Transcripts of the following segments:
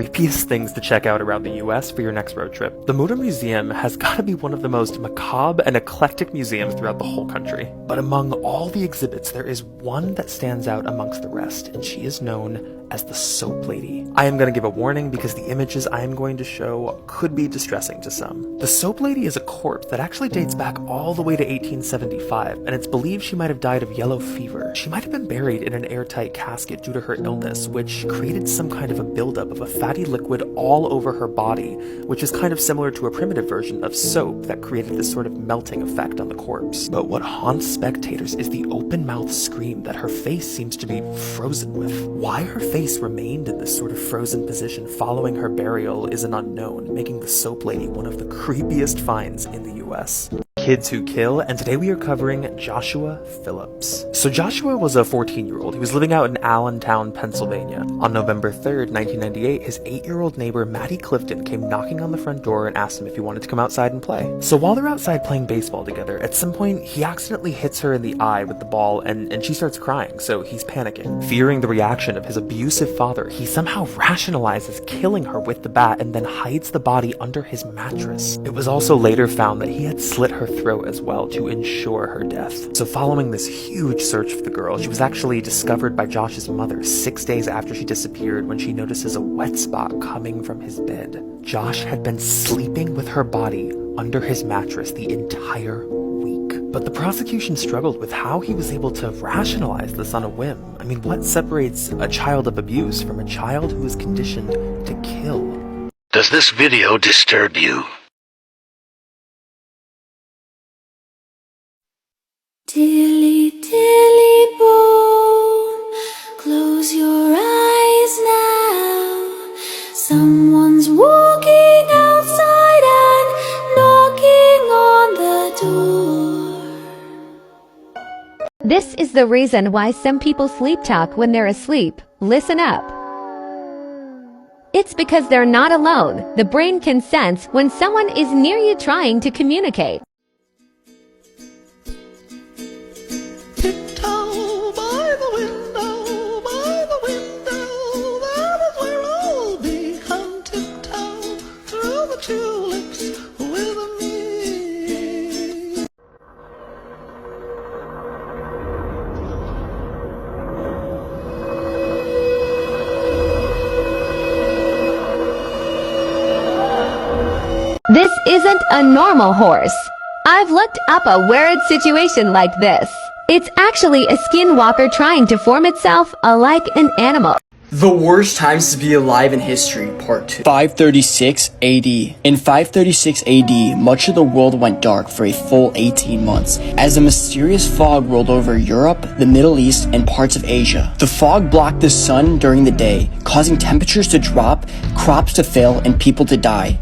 creepiest things to check out around the US for your next road trip. The Motor Museum has got to be one of the most macabre and eclectic museums throughout the whole country. But among all the exhibits, there is one that stands out amongst the rest, and she is known as the Soap Lady. I am going to give a warning because the images I am going to show could be distressing to some. The Soap Lady is a corpse that actually dates back all the way to 1875, and it's believed she might have died of yellow fever. She might have been buried in an airtight casket due to her illness, which created some kind of a buildup of a fatty liquid all over her body, which is kind of similar to a primitive version of soap that created this sort of melting effect on the corpse. But what haunts spectators is the open-mouthed scream that her face seems to be frozen with. Why her face remained in this sort of frozen position following her burial is an unknown, making the Soap Lady one of the creepiest finds in the US. Kids Who Kill, and today we are covering Joshua Phillips. So Joshua was a 14-year-old. He was living out in Allentown, Pennsylvania. On November 3rd, 1998, his 8-year-old neighbor Maddie Clifton came knocking on the front door and asked him if he wanted to come outside and play. So while they're outside playing baseball together, at some point he accidentally hits her in the eye with the ball and she starts crying, so he's panicking. Fearing the reaction of his abusive father, he somehow rationalizes killing her with the bat and then hides the body under his mattress. It was also later found that he had slit her throat as well to ensure her death. So following this huge search for the girl, she was actually discovered by Josh's mother 6 days after she disappeared when she notices a wet spot coming from his bed. Josh had been sleeping with her body under his mattress the entire week. But the prosecution struggled with how he was able to rationalize this on a whim. I mean, what separates a child of abuse from a child who is conditioned to kill? Does this video disturb you? Dilly, dilly, boom, close your eyes now. Someone's walking outside and knocking on the door. This is the reason why some people sleep talk when they're asleep. Listen up. It's because they're not alone. The brain can sense when someone is near you trying to communicate. Tiptoe by the window, that is where I'll be. Come tiptoe through the tulips with me. This isn't a normal horse. I've looked up a weird situation like this. It's actually a skinwalker trying to form itself like an animal. The worst times to be alive in history, part 2. 536 AD. In 536 AD, much of the world went dark for a full 18 months, as a mysterious fog rolled over Europe, the Middle East, and parts of Asia. The fog blocked the sun during the day, causing temperatures to drop, crops to fail, and people to die.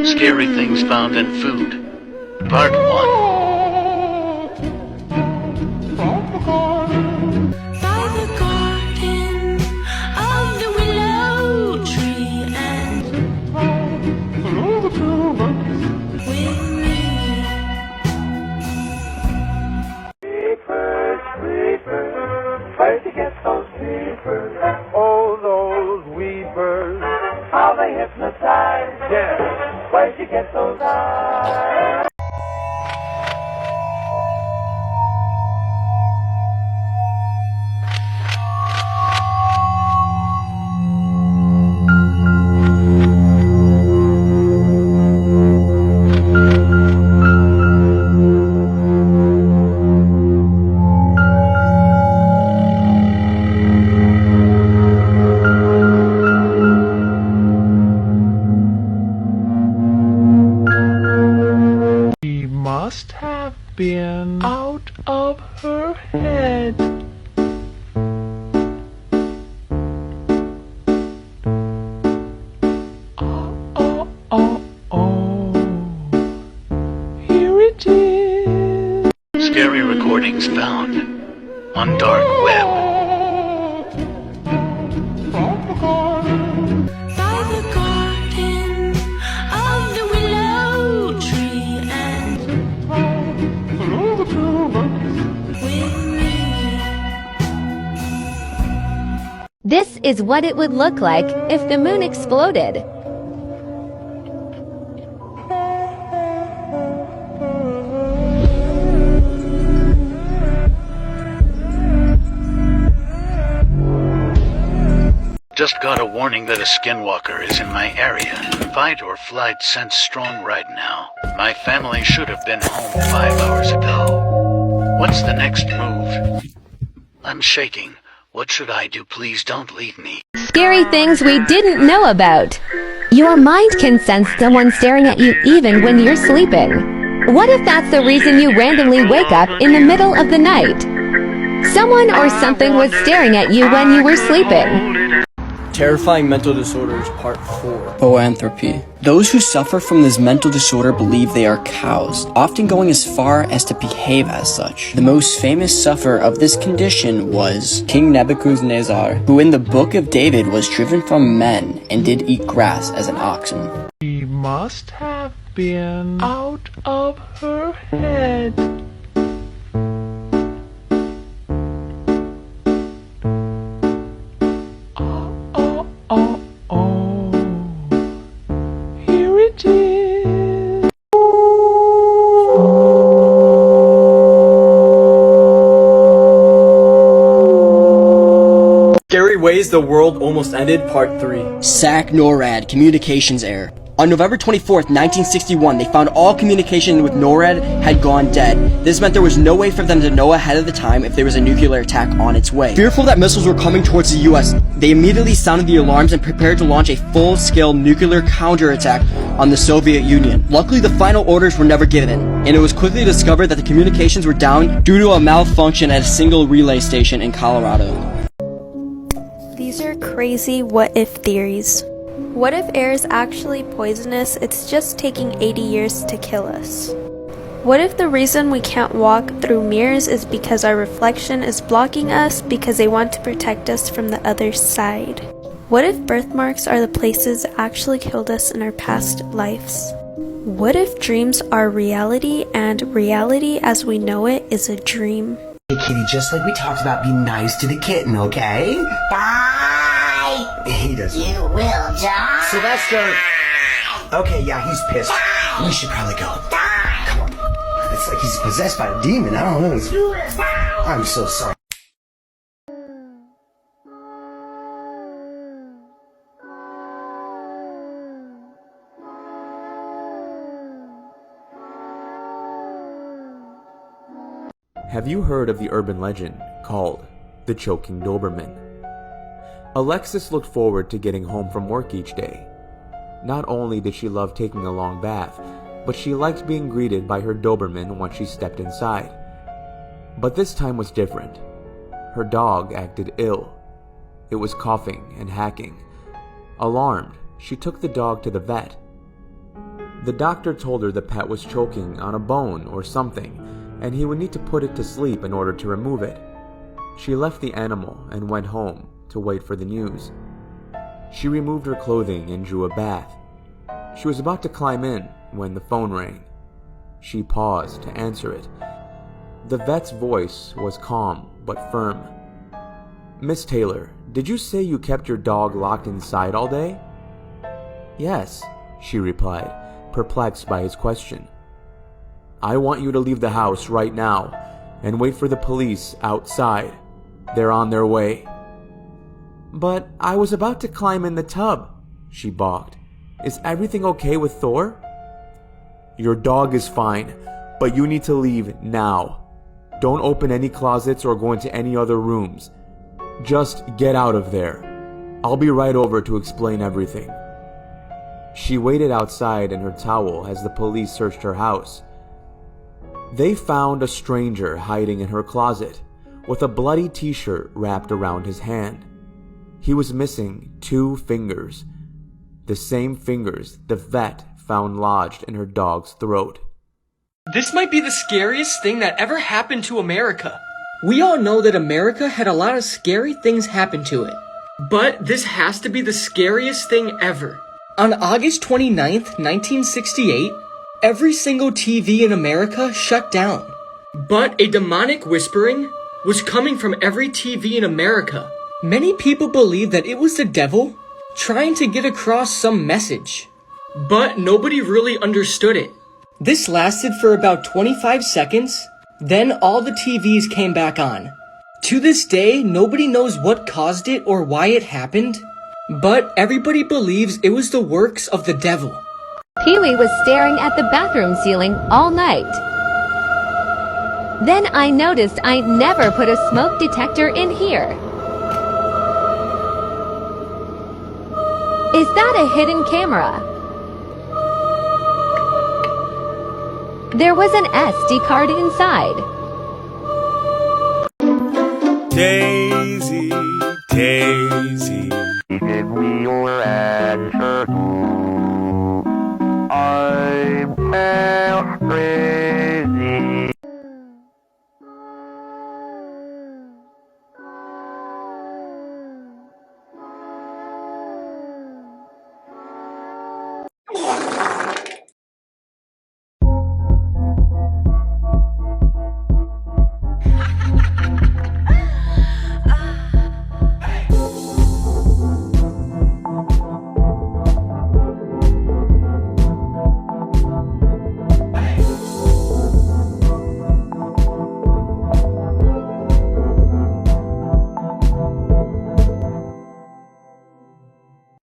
Scary things found in food. Part 1. By the garden of the willow tree and with me. Creepers, creepers, where'd you get those creepers? Oh, those weepers, how they hypnotize. Yeah, where'd you get those eyes? must have been out of her head. Here it is. Scary recordings found on dark web. by the garden of the willow tree and with me. This is what it would look like if the moon exploded. Just got a warning that a skinwalker is in my area. Fight or flight sense strong right now. My family should have been home 5 hours ago. What's the next move? I'm shaking. What should I do? Please don't leave me. Scary things we didn't know about. Your mind can sense someone staring at you even when you're sleeping. What if that's the reason you randomly wake up in the middle of the night? Someone or something was staring at you when you were sleeping. Terrifying Mental Disorders Part 4. Boanthropy. Those who suffer from this mental disorder believe they are cows, often going as far as to behave as such. The most famous sufferer of this condition was King Nebuchadnezzar, who in the Book of David was driven from men and did eat grass as an oxen. She must have been out of her head. Here it is. Scary Ways the World Almost Ended, Part 3. SAC NORAD communications error. On November 24th, 1961, they found all communication with NORAD had gone dead. This meant there was no way for them to know ahead of the time if there was a nuclear attack on its way. Fearful that missiles were coming towards the US, they immediately sounded the alarms and prepared to launch a full-scale nuclear counterattack on the Soviet Union. Luckily, the final orders were never given, and it was quickly discovered that the communications were down due to a malfunction at a single relay station in Colorado. These are crazy what-if theories. What if air is actually poisonous? It's just taking 80 years to kill us. What if the reason we can't walk through mirrors is because our reflection is blocking us because they want to protect us from the other side? What if birthmarks are the places that actually killed us in our past lives? What if dreams are reality and reality as we know it is a dream? Hey kitty, just like we talked about, be nice to the kitten, okay? Bye! He doesn't. You will die! Sylvester! Okay, yeah, he's pissed. We should probably go. Come on. It's like he's possessed by a demon, I don't know. I'm so sorry. Have you heard of the urban legend called the Choking Doberman? Alexis looked forward to getting home from work each day. Not only did she love taking a long bath, but she liked being greeted by her Doberman once she stepped inside. But this time was different. Her dog acted ill. It was coughing and hacking. Alarmed, she took the dog to the vet. The doctor told her the pet was choking on a bone or something, and he would need to put it to sleep in order to remove it. She left the animal and went home to wait for the news. She removed her clothing and drew a bath. She was about to climb in when the phone rang. She paused to answer it. The vet's voice was calm but firm. "Miss Taylor, did you say you kept your dog locked inside all day?" "Yes," she replied, perplexed by his question. "I want you to leave the house right now and wait for the police outside. They're on their way." "But I was about to climb in the tub," she balked. "Is everything okay with Thor?" "Your dog is fine, but you need to leave now. Don't open any closets or go into any other rooms. Just get out of there. I'll be right over to explain everything." She waited outside in her towel as the police searched her house. They found a stranger hiding in her closet with a bloody t-shirt wrapped around his hand. He was missing 2 fingers, the same fingers the vet found lodged in her dog's throat. This might be the scariest thing that ever happened to America. We all know that America had a lot of scary things happen to it. But this has to be the scariest thing ever. On August 29th, 1968, every single TV in America shut down. But a demonic whispering was coming from every TV in America. Many people believed that it was the devil trying to get across some message. But nobody really understood it. This lasted for about 25 seconds, then all the TVs came back on. To this day, nobody knows what caused it or why it happened, but everybody believes it was the works of the devil. Pee-wee was staring at the bathroom ceiling all night. Then I noticed I never put a smoke detector in here. Is that a hidden camera? There was an SD card inside. Daisy, Daisy, give me your answer. I'm afraid.